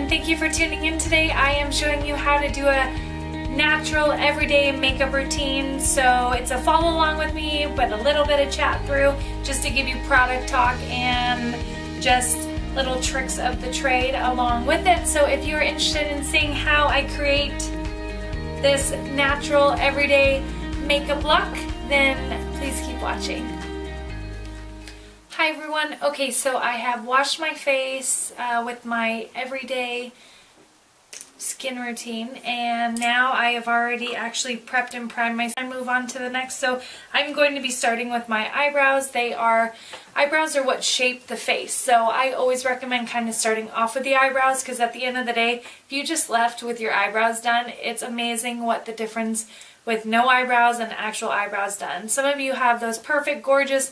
and thank you for tuning in today. I am showing you how to do a natural everyday makeup routine. So it's a follow along with me, but a little bit of chat through just to give you product talk and just little tricks of the trade along with it. So if you're interested in seeing how I create this natural everyday makeup look, then please keep watching. Hi everyone. Okay, so I have washed my face with my everyday skin routine, and now I have already actually prepped and primed myself and move on to the next. So I'm going to be starting with my eyebrows. Eyebrows are what shape the face, so I always recommend kind of starting off with the eyebrows, because at the end of the day, if you just left with your eyebrows done, it's amazing what the difference with no eyebrows and actual eyebrows done. Some of you have those perfect, gorgeous,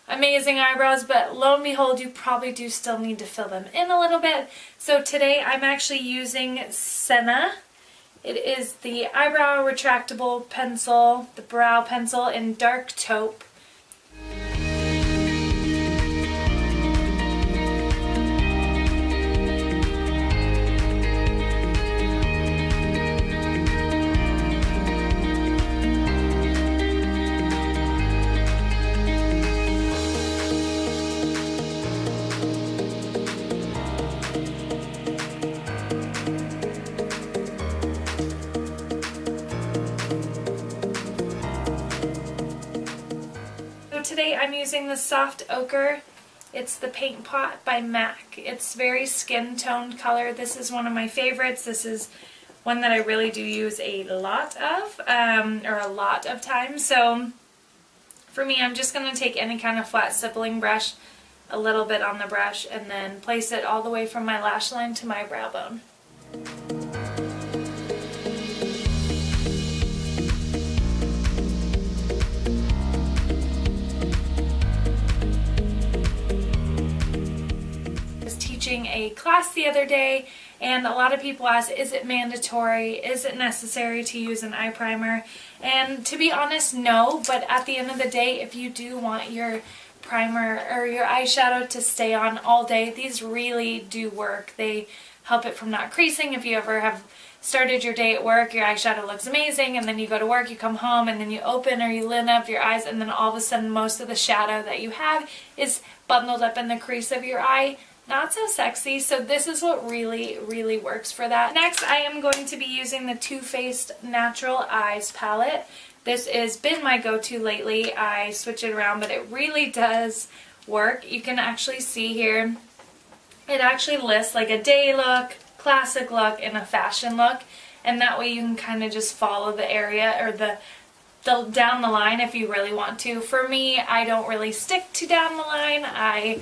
amazing eyebrows, but lo and behold, you probably do still need to fill them in a little bit. So today I'm actually using Senna. It is the eyebrow retractable pencil, the brow pencil in dark taupe. Today I'm using the Soft Ochre. It's the Paint Pot by MAC. It's very skin toned color. This is one of my favorites. This is one that I really do use a lot of, or a lot of times. So for me, I'm just going to take any kind of flat stippling brush, a little bit on the brush, and then place it all the way from my lash line to my brow bone. A class the other day, and a lot of people ask, is it mandatory, is it necessary to use an eye primer? And to be honest, no, but at the end of the day, if you do want your primer or your eyeshadow to stay on all day, these really do work. They help it from not creasing. If you ever have started your day at work, your eyeshadow looks amazing, and then you go to work, you come home, and then you open or you line up your eyes, and then all of a sudden most of the shadow that you have is bundled up in the crease of your eye. Not so sexy, so this is what really works for that. Next, I am going to be using the Too Faced Natural Eyes palette. This has been my go-to lately. I switch it around, but it really does work. You can actually see here, it actually lists like a day look, classic look, and a fashion look, and that way you can kind of just follow the area or the down the line if you really want to. For me, I don't really stick to down the line. I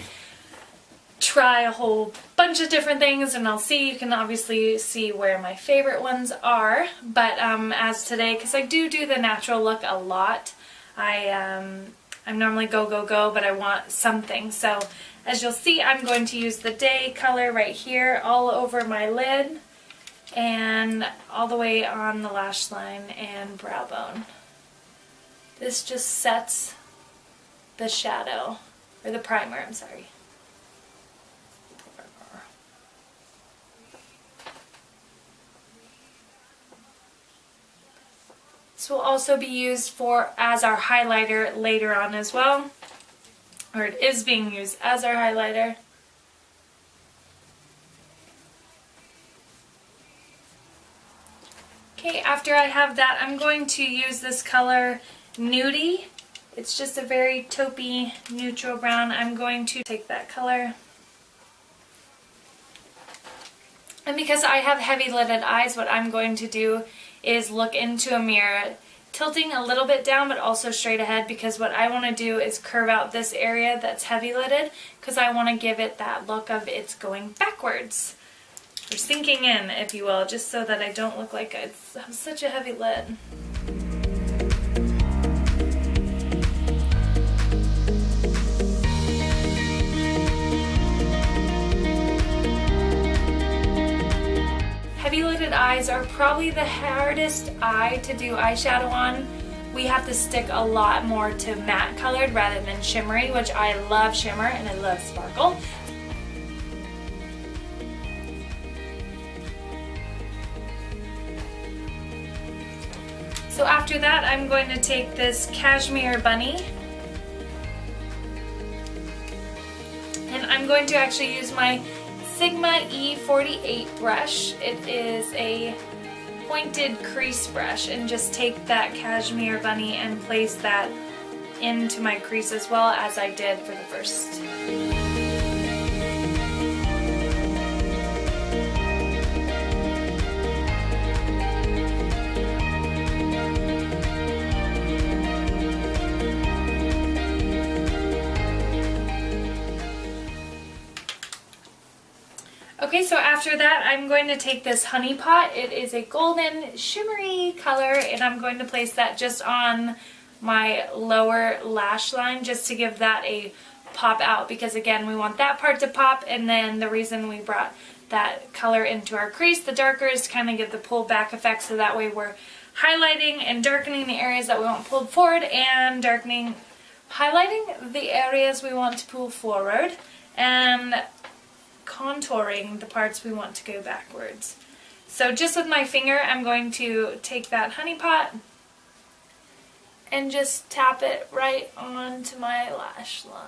try a whole bunch of different things, and you can obviously see where my favorite ones are, but as today, because I do the natural look a lot, I'm normally go, but I want something. So as you'll see, I'm going to use the day color right here all over my lid and all the way on the lash line and brow bone. This just sets the shadow, or the primer, I'm sorry. This will also be used as our highlighter later on as well, or it is being used as our highlighter. Okay, after I have that, I'm going to use this color Nudie. It's just a very taupey neutral brown. I'm going to take that color. And because I have heavy lidded eyes, what I'm going to do is look into a mirror, tilting a little bit down but also straight ahead, because what I want to do is curve out this area that's heavy lidded, because I want to give it that look of it's going backwards, or sinking in, if you will, just so that I don't look like I have such a heavy lid. Heavy-lidded eyes are probably the hardest eye to do eyeshadow on. We have to stick a lot more to matte colored rather than shimmery, which I love shimmer and I love sparkle. So after that, I'm going to take this Cashmere Bunny, and I'm going to actually use my Sigma E48 brush. It is a pointed crease brush, and just take that Cashmere Bunny and place that into my crease as well as I did for the first. Okay, so after that, I'm going to take this Honey Pot. It is a golden shimmery color, and I'm going to place that just on my lower lash line just to give that a pop out, because again, we want that part to pop, and then the reason we brought that color into our crease, the darker, is to kind of give the pull back effect, so that way we're highlighting and darkening the areas that we want pulled forward and highlighting the areas we want to pull forward, and contouring the parts we want to go backwards. So just with my finger, I'm going to take that Honey Pot and just tap it right onto my lash line.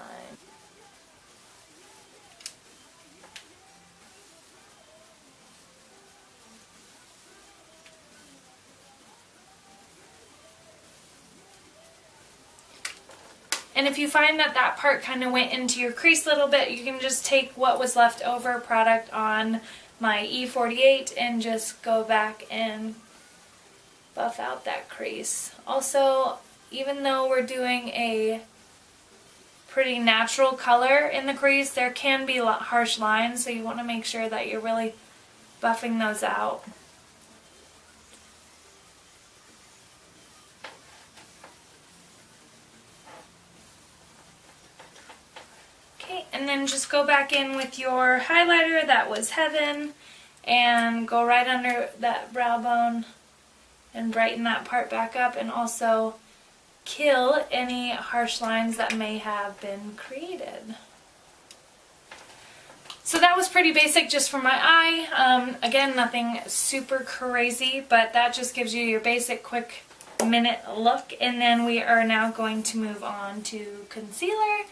And if you find that that part kind of went into your crease a little bit, you can just take what was left over product on my E48 and just go back and buff out that crease. Also, even though we're doing a pretty natural color in the crease, there can be harsh lines, so you want to make sure that you're really buffing those out. And then just go back in with your highlighter, that was Heaven, and go right under that brow bone and brighten that part back up, and also kill any harsh lines that may have been created. So that was pretty basic just for my eye. Again, nothing super crazy, but that just gives you your basic quick minute look. And then we are now going to move on to concealer.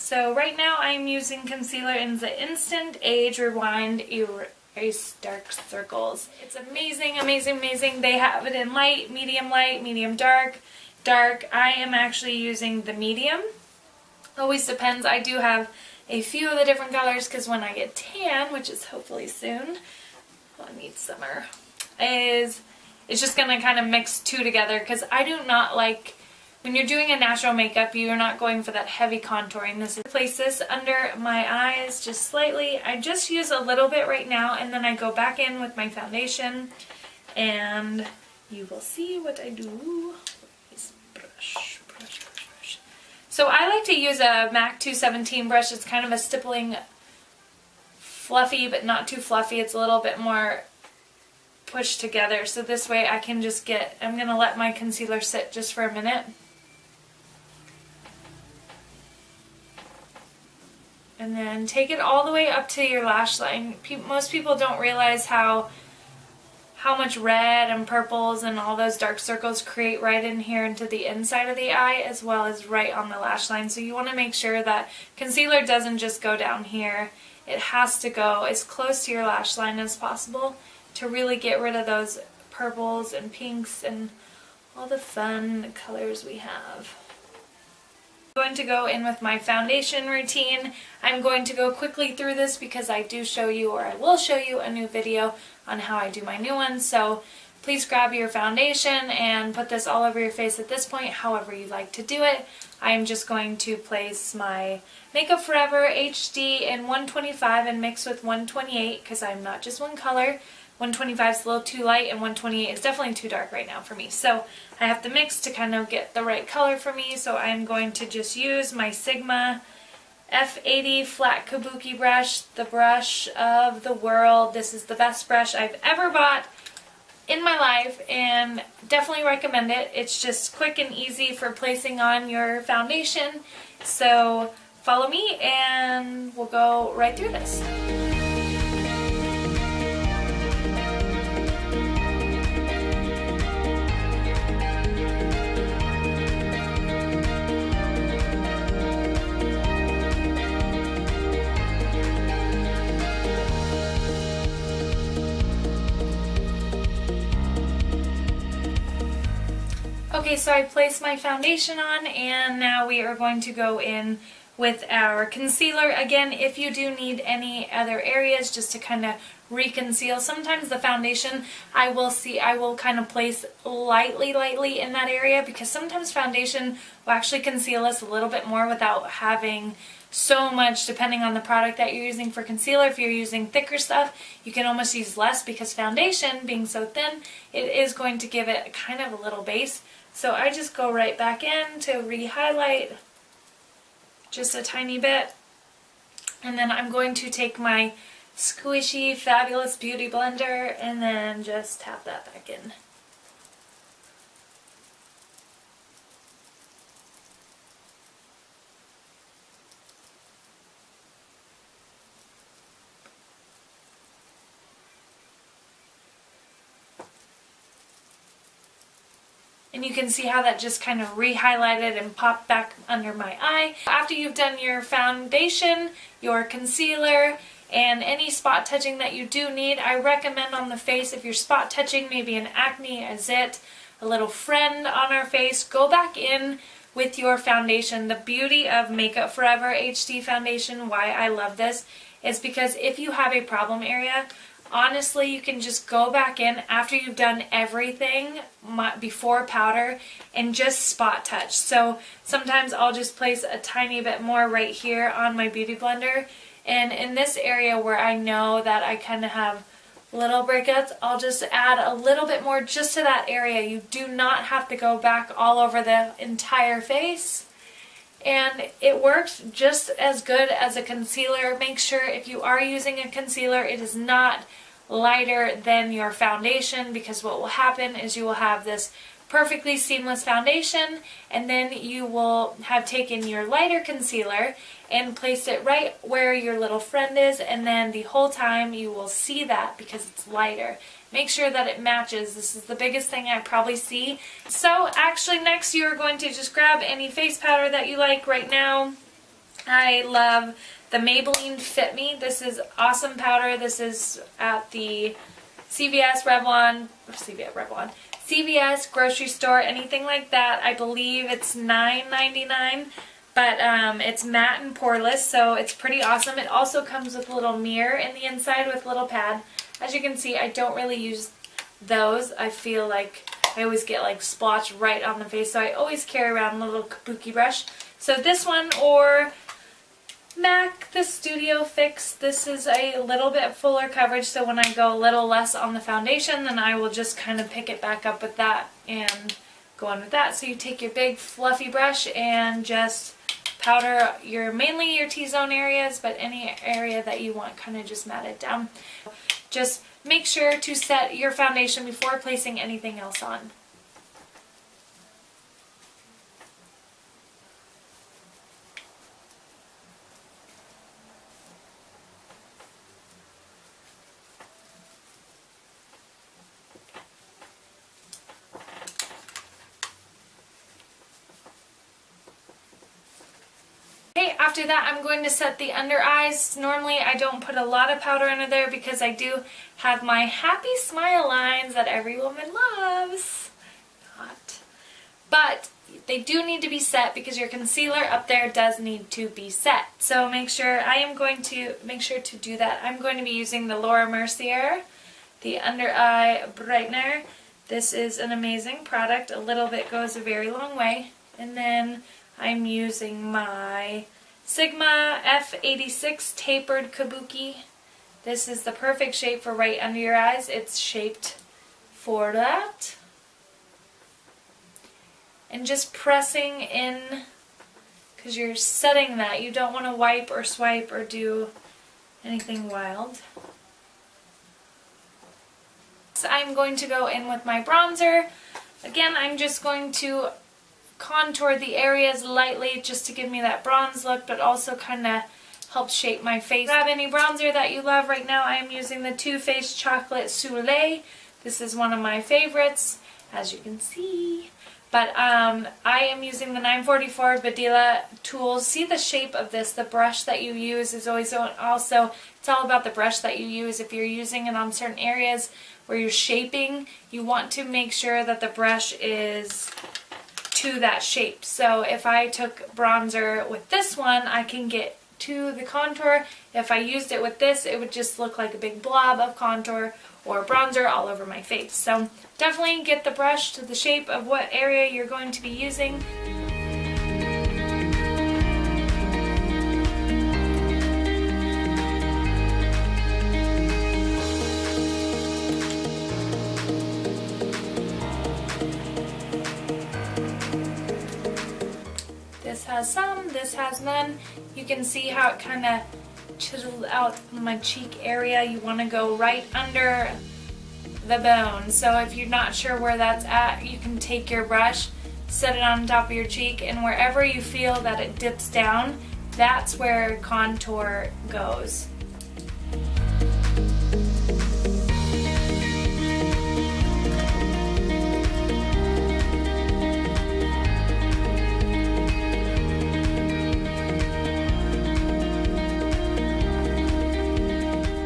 So right now I'm using concealer in the Instant Age Rewind Erase Dark Circles. It's amazing, amazing, amazing. They have it in light, medium dark, dark. I am actually using the medium. Always depends. I do have a few of the different colors because when I get tan, which is hopefully soon, well, I need summer, it's just going to kind of mix two together, because I do not like, when you're doing a natural makeup, you're not going for that heavy contouring. This is, place this under my eyes just slightly. I just use a little bit right now, and then I go back in with my foundation, and you will see what I do. Brush. So I like to use a MAC 217 brush. It's kind of a stippling, fluffy, but not too fluffy. It's a little bit more pushed together. So this way I can just I'm going to let my concealer sit just for a minute. And then take it all the way up to your lash line. Most people don't realize how much red and purples and all those dark circles create right in here into the inside of the eye, as well as right on the lash line. So you want to make sure that concealer doesn't just go down here. It has to go as close to your lash line as possible to really get rid of those purples and pinks and all the fun colors we have. I'm going to go in with my foundation routine. I'm going to go quickly through this because I do show you, or I will show you, a new video on how I do my new ones. So please grab your foundation and put this all over your face at this point, however you like to do it. I'm just going to place my Makeup Forever HD in 125 and mix with 128 because I'm not just one color. 125 is a little too light and 128 is definitely too dark right now for me. So I have to mix to kind of get the right color for me. So I'm going to just use my Sigma F80 flat kabuki brush, the brush of the world. This is the best brush I've ever bought in my life and definitely recommend it. It's just quick and easy for placing on your foundation. So follow me and we'll go right through this. Okay, so I placed my foundation on, and now we are going to go in with our concealer. Again, if you do need any other areas just to kind of reconceal, sometimes the foundation I will kind of place lightly in that area, because sometimes foundation will actually conceal us a little bit more without having so much, depending on the product that you're using for concealer. If you're using thicker stuff, you can almost use less, because foundation being so thin, it is going to give it kind of a little base. So I just go right back in to re-highlight just a tiny bit, and then I'm going to take my squishy fabulous beauty blender and then just tap that back in. And you can see how that just kind of re-highlighted and popped back under my eye. After you've done your foundation, your concealer, and any spot touching that you do need, I recommend on the face, if you're spot touching maybe an acne, a zit, a little friend on our face, go back in with your foundation. The beauty of Makeup Forever HD foundation, why I love this, is because if you have a problem area, honestly, you can just go back in after you've done everything before powder and just spot touch. So sometimes I'll just place a tiny bit more right here on my beauty blender, and in this area where I know that I kind of have little breakouts, I'll just add a little bit more just to that area. You do not have to go back all over the entire face. And it works just as good as a concealer. Make sure if you are using a concealer, it is not lighter than your foundation, because what will happen is you will have this perfectly seamless foundation, and then you will have taken your lighter concealer and placed it right where your little friend is, and then the whole time you will see that because it's lighter. Make sure that it matches. This is the biggest thing I probably see. So actually next you are going to just grab any face powder that you like. Right now I love the Maybelline Fit Me. This is awesome powder. This is at the CVS, CVS, grocery store, anything like that. I believe it's $9.99, but it's matte and poreless, so it's pretty awesome. It also comes with a little mirror in the inside with a little pad. As you can see, I don't really use those. I feel like I always get like splotch right on the face, so I always carry around a little kabuki brush. So this one, or MAC, the Studio Fix, this is a little bit fuller coverage, so when I go a little less on the foundation, then I will just kind of pick it back up with that and go on with that. So you take your big fluffy brush and just powder mainly your T-zone areas, but any area that you want kind of just mat it down. Just make sure to set your foundation before placing anything else on. After that, I'm going to set the under eyes. Normally, I don't put a lot of powder under there because I do have my happy smile lines that every woman loves. But they do need to be set because your concealer up there does need to be set. So I am going to make sure to do that. I'm going to be using the Laura Mercier, the Under Eye Brightener. This is an amazing product. A little bit goes a very long way. And then I'm using my Sigma F86 Tapered Kabuki. This is the perfect shape for right under your eyes. It's shaped for that. And just pressing in, because you're setting that. You don't want to wipe or swipe or do anything wild. So I'm going to go in with my bronzer. Again, I'm just going to contour the areas lightly just to give me that bronze look, but also kind of help shape my face. Grab any bronzer that you love. Right now I am using the Too Faced Chocolate Soleil. This is one of my favorites, as you can see. But I am using the 944 Badila tools. See the shape of this. The brush that you use is always also, it's all about the brush that you use. If you're using it on certain areas where you're shaping, you want to make sure that the brush is to that shape. So if I took bronzer with this one, I can get to the contour. If I used it with this, it would just look like a big blob of contour or bronzer all over my face. So definitely get the brush to the shape of what area you're going to be using. This has some, this has none. You can see how it kind of chiseled out my cheek area. You want to go right under the bone. So if you're not sure where that's at, you can take your brush, set it on top of your cheek, and wherever you feel that it dips down, that's where contour goes.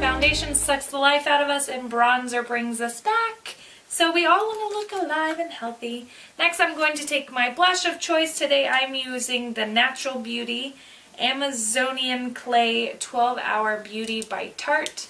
Foundation sucks the life out of us and bronzer brings us back. So we all want to look alive and healthy. Next, I'm going to take my blush of choice. Today I'm using the Natural Beauty Amazonian Clay 12-Hour Beauty by Tarte.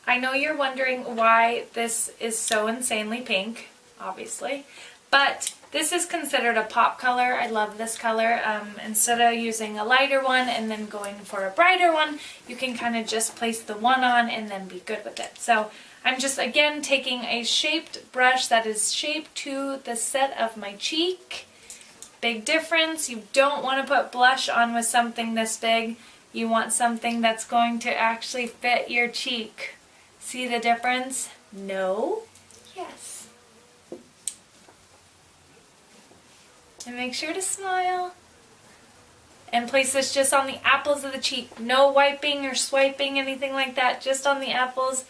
I know you're wondering why this is so insanely pink, obviously, but this is considered a pop color. I love this color. Instead of using a lighter one and then going for a brighter one, you can kind of just place the one on and then be good with it. So I'm just, again, taking a shaped brush that is shaped to the set of my cheek. Big difference. You don't want to put blush on with something this big. You want something that's going to actually fit your cheek. See the difference? No? Yes. And make sure to smile. And place this just on the apples of the cheek. No wiping or swiping, anything like that. Just on the apples.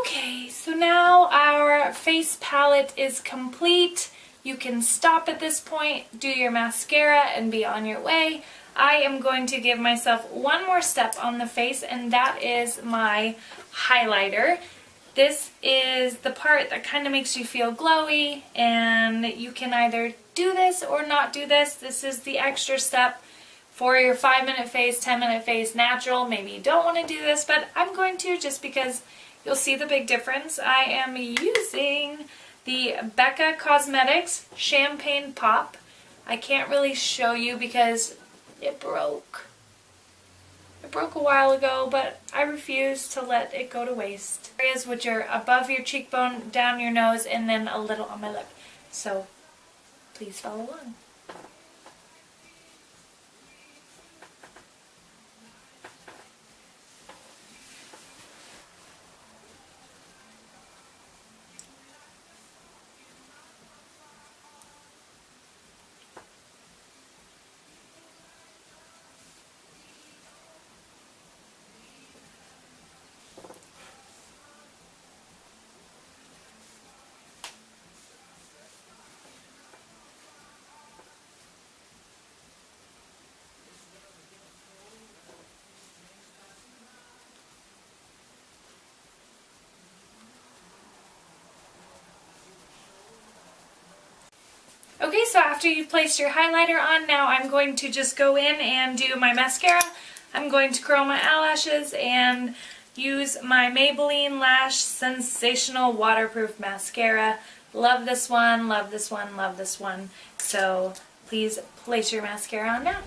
Okay, so now our face palette is complete. You can stop at this point, do your mascara, and be on your way. I am going to give myself one more step on the face, and that is my highlighter. This is the part that kind of makes you feel glowy, and you can either do this or not do this. This is the extra step for your 5-minute face, 10-minute face, natural. Maybe you don't want to do this, but I'm going to just because you'll see the big difference. I am using the Becca Cosmetics Champagne Pop. I can't really show you because it broke. It broke a while ago, but I refuse to let it go to waste. Areas which are above your cheekbone, down your nose, and then a little on my lip. So please follow along. Okay, so after you've placed your highlighter on, now I'm going to just go in and do my mascara. I'm going to curl my eyelashes and use my Maybelline Lash Sensational Waterproof Mascara. Love this one, love this one, love this one. So please place your mascara on now.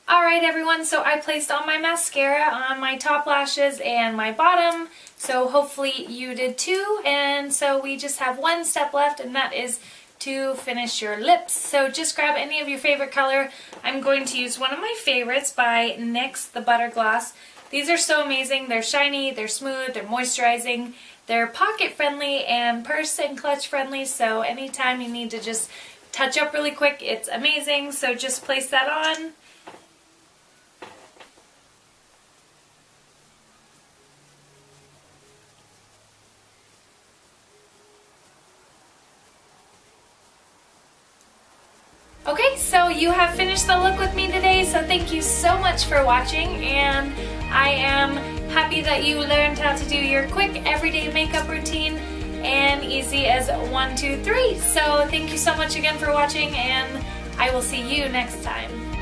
Alright everyone, so I placed all my mascara on my top lashes and my bottom, so hopefully you did too, and so we just have one step left, and that is to finish your lips. So just grab any of your favorite color. I'm going to use one of my favorites by NYX, the Butter Gloss. These are so amazing. They're shiny, they're smooth, they're moisturizing, They're pocket friendly and purse and clutch friendly, so anytime you need to just touch up really quick, it's amazing. So just place that on. Okay, so you have finished the look with me today, so thank you so much for watching, and I am happy that you learned how to do your quick everyday makeup routine and easy as 1, 2, 3. So thank you so much again for watching, and I will see you next time.